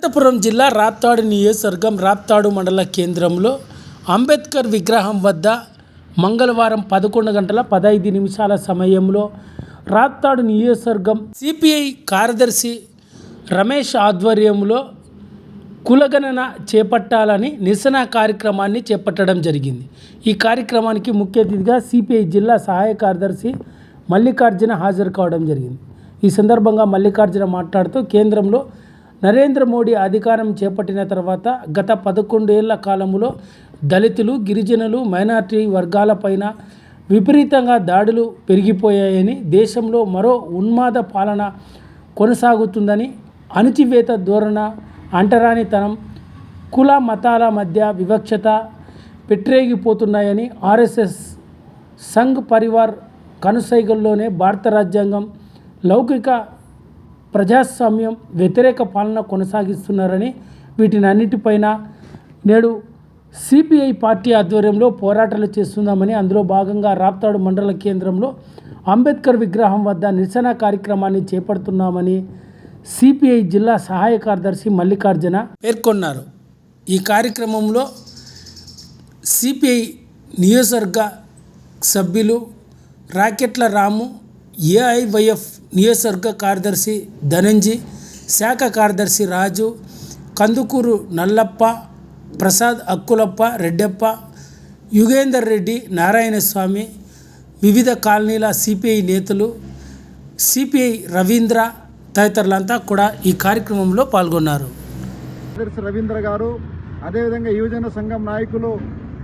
అనంతపురం జిల్లా రాప్తాడు నియోజకవర్గం రాప్తాడు మండల కేంద్రంలో అంబేద్కర్ విగ్రహం వద్ద మంగళవారం 11:15 సమయంలో రాప్తాడు నియోజకవర్గం సిపిఐ కార్యదర్శి రమేష్ ఆధ్వర్యంలో కులగణన చేపట్టాలని నిరసన కార్యక్రమాన్ని చేపట్టడం జరిగింది. ఈ కార్యక్రమానికి ముఖ్య అతిథిగా సిపిఐ జిల్లా సహాయ కార్యదర్శి మల్లికార్జున హాజరు కావడం జరిగింది. ఈ సందర్భంగా మల్లికార్జున మాట్లాడుతూ కేంద్రంలో నరేంద్ర మోడీ అధికారం చేపట్టిన తర్వాత గత 11 ఏళ్ల కాలంలో దళితులు, గిరిజనులు, మైనారిటీ వర్గాలపైన విపరీతంగా దాడులు పెరిగిపోయాయని, దేశంలో మరో ఉన్మాద పాలన కొనసాగుతుందని, అణచివేత ధోరణ, అంటరానితనం, కుల మతాల మధ్య వివక్షత పెట్టరేగిపోతున్నాయని, ఆర్ఎస్ఎస్ సంఘ్ పరివార్ కనుసైగల్లోనే భారత రాజ్యాంగం లౌకిక ప్రజాస్వామ్యం వ్యతిరేక పాలన కొనసాగిస్తున్నారని, వీటినన్నిటిపైన నేడు సిపిఐ పార్టీ ఆధ్వర్యంలో పోరాటాలు చేస్తున్నామని, అందులో భాగంగా రాప్తాడు మండల కేంద్రంలో అంబేద్కర్ విగ్రహం వద్ద నిరసన కార్యక్రమాన్ని చేపడుతున్నామని సిపిఐ జిల్లా సహాయ కార్యదర్శి మల్లికార్జున పేర్కొన్నారు. ఈ కార్యక్రమంలో సిపిఐ నియోజకవర్గ సభ్యులు రాకెట్ల రాము, ఏఐవైఎఫ్ నియోజకవర్గ కార్యదర్శి ధనంజీ, శాఖ కార్యదర్శి రాజు, కందుకూరు నల్లప్ప, ప్రసాద్, అక్కులప్ప, రెడ్డప్ప, యుగేందర్ రెడ్డి, నారాయణస్వామి, వివిధ కాలనీల సిపిఐ నేతలు, సిపిఐ రవీంద్ర తదితరులంతా కూడా ఈ కార్యక్రమంలో పాల్గొన్నారు. రవీంద్ర గారు, అదేవిధంగా యువజన సంఘం నాయకులు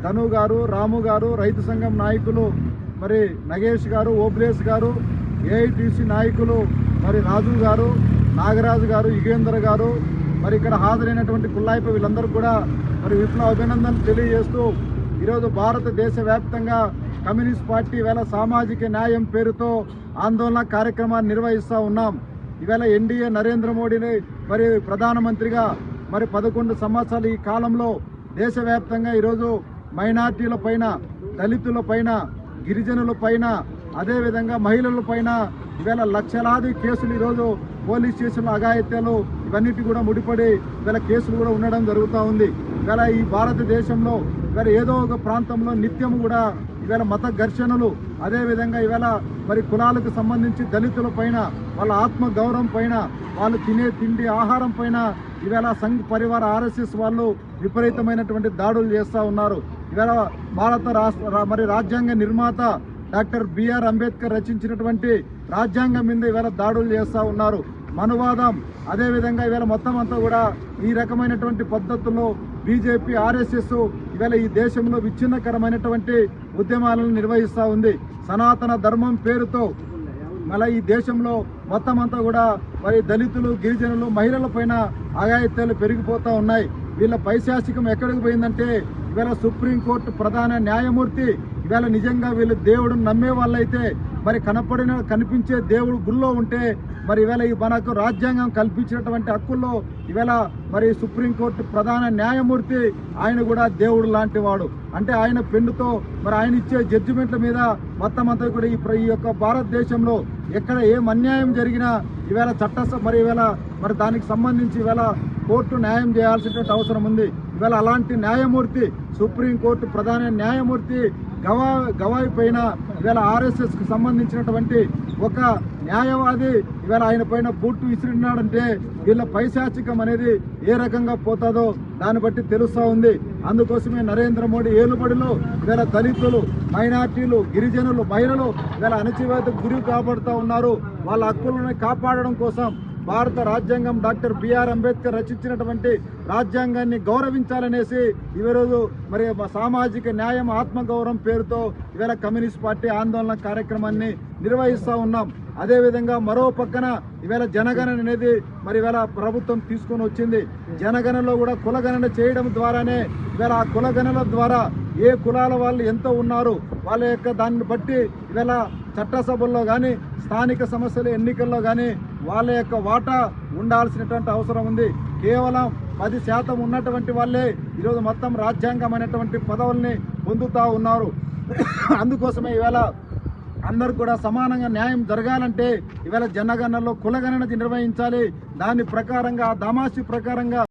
ధను గారు, రాము గారు, రైతు సంఘం నాయకులు మరి నగేష్ గారు, ఓబ్లేస్ గారు, ఏఐటీసీ నాయకులు మరి రాజు గారు, నాగరాజు గారు, యుగేందర్ గారు, మరి ఇక్కడ హాజరైనటువంటి కుల్లాయిప వీళ్ళందరూ కూడా మరి విప్లవ అభినందనలు తెలియజేస్తూ ఈరోజు భారతదేశ వ్యాప్తంగా కమ్యూనిస్ట్ పార్టీ ఈవేళ సామాజిక న్యాయం పేరుతో ఆందోళన కార్యక్రమాన్ని నిర్వహిస్తూ ఉన్నాం. ఈవేళ ఎన్డీఏ నరేంద్ర మోడీని మరి ప్రధానమంత్రిగా మరి 11 సంవత్సరాల ఈ కాలంలో దేశవ్యాప్తంగా ఈరోజు మైనార్టీల పైన, దళితుల పైన, గిరిజనుల పైన, అదేవిధంగా మహిళల పైన ఈవేళ లక్షలాది కేసులు ఈరోజు పోలీస్ స్టేషన్ల అఘాయిత్యాలు ఇవన్నిటి కూడా ముడిపడి ఈవేళ కేసులు కూడా ఉండడం జరుగుతూ ఉంది. ఈవేళ ఈ భారతదేశంలో ఈవేళ ఏదో ఒక ప్రాంతంలో నిత్యం కూడా ఈవేళ మత ఘర్షణలు, అదేవిధంగా ఈవేళ మరి కులాలకు సంబంధించి దళితుల పైన, వాళ్ళ ఆత్మ గౌరవం పైన, వాళ్ళు తినే తిండి ఆహారం పైన ఈవేళ సంఘ్ పరివార ఆర్ఎస్ఎస్ వాళ్ళు విపరీతమైనటువంటి దాడులు చేస్తూ ఉన్నారు. ఈవేళ భారత మరి రాజ్యాంగ నిర్మాత డాక్టర్ బిఆర్ అంబేద్కర్ రచించినటువంటి రాజ్యాంగం మీద ఈవేళ దాడులు చేస్తూ ఉన్నారు. మనువాదం, అదేవిధంగా ఈవేళ మొత్తం అంతా కూడా ఈ రకమైనటువంటి పద్ధతుల్లో బీజేపీ, ఆర్ఎస్ఎస్ ఈవేళ ఈ దేశంలో విచ్ఛిన్నకరమైనటువంటి ఉద్యమాలను నిర్వహిస్తూ ఉంది. సనాతన ధర్మం పేరుతో మళ్ళీ ఈ దేశంలో మొత్తం అంతా కూడా మరి దళితులు, గిరిజనులు, మహిళల పైన అఘాయిత్యాలు పెరిగిపోతూ ఉన్నాయి. వీళ్ళ పైశాసికం ఎక్కడికి పోయిందంటే ఈవేళ సుప్రీంకోర్టు ప్రధాన న్యాయమూర్తి ఈవేళ నిజంగా వీళ్ళు దేవుడిని నమ్మే వాళ్ళైతే మరి కనిపించే దేవుడు గుళ్ళో ఉంటే మరి ఈవేళ మనకు రాజ్యాంగం కల్పించినటువంటి హక్కుల్లో ఈవేళ మరి సుప్రీంకోర్టు ప్రధాన న్యాయమూర్తి ఆయన కూడా దేవుడు లాంటి వాడు. అంటే ఆయన పెన్నుతో మరి ఆయన ఇచ్చే జడ్జిమెంట్ల మీద మొత్తం అంతా కూడా ఈ యొక్క భారతదేశంలో ఎక్కడ ఏం అన్యాయం జరిగినా ఈవేళ ఈవేళ మరి దానికి సంబంధించి ఈవేళ కోర్టు న్యాయం చేయాల్సినటువంటి అవసరం ఉంది. ఈవేళ అలాంటి న్యాయమూర్తి, సుప్రీంకోర్టు ప్రధాన న్యాయమూర్తి గవాయి పైన ఈవేళ ఆర్ఎస్ఎస్కి సంబంధించినటువంటి ఒక న్యాయవాది ఈవేళ ఆయన పైన బూట్లు విసిరినాడంటే వీళ్ళ పైశాచికం అనేది ఏ రకంగా పోతుందో దాన్ని బట్టి తెలుస్తూ ఉంది. అందుకోసమే నరేంద్ర మోడీ ఏలుబడిలో ఈవేళ దళితులు, మైనార్టీలు, గిరిజనులు, మహిళలు ఈవేళ అణచివేతకు గురి కాబడుతూ ఉన్నారు. వాళ్ళ హక్కులను కాపాడడం కోసం భారత రాజ్యాంగం డాక్టర్ బిఆర్ అంబేద్కర్ రచించినటువంటి రాజ్యాంగాన్ని గౌరవించాలనేసి ఈరోజు మరి సామాజిక న్యాయం, ఆత్మగౌరవం పేరుతో ఈవేళ కమ్యూనిస్ట్ పార్టీ ఆందోళన కార్యక్రమాన్ని నిర్వహిస్తూ ఉన్నాం. అదేవిధంగా మరో పక్కన ఈవేళ జనగణన అనేది మరి ఈవేళ ప్రభుత్వం తీసుకొని వచ్చింది. జనగణనలో కూడా కులగణన చేయడం ద్వారానే ఈవేళ ఆ కులగణన ద్వారా ఏ కులాల వాళ్ళు ఎంత ఉన్నారు వాళ్ళ యొక్క దాన్ని బట్టి ఈవేళ చట్టసభల్లో కానీ, స్థానిక సమస్యల ఎన్నికల్లో కానీ వాళ్ళ యొక్క వాటా ఉండాల్సినటువంటి అవసరం ఉంది. కేవలం 10% ఉన్నటువంటి వాళ్ళే ఈరోజు మొత్తం రాజ్యాంగమైనటువంటి పదవుల్ని పొందుతూ ఉన్నారు. అందుకోసమే ఈవేళ అందరూ కూడా సమానంగా న్యాయం జరగాలంటే ఈవేళ జనగణనలో కులగణన నిర్వహించాలి. దాని ప్రకారంగా, దామాషి ప్రకారంగా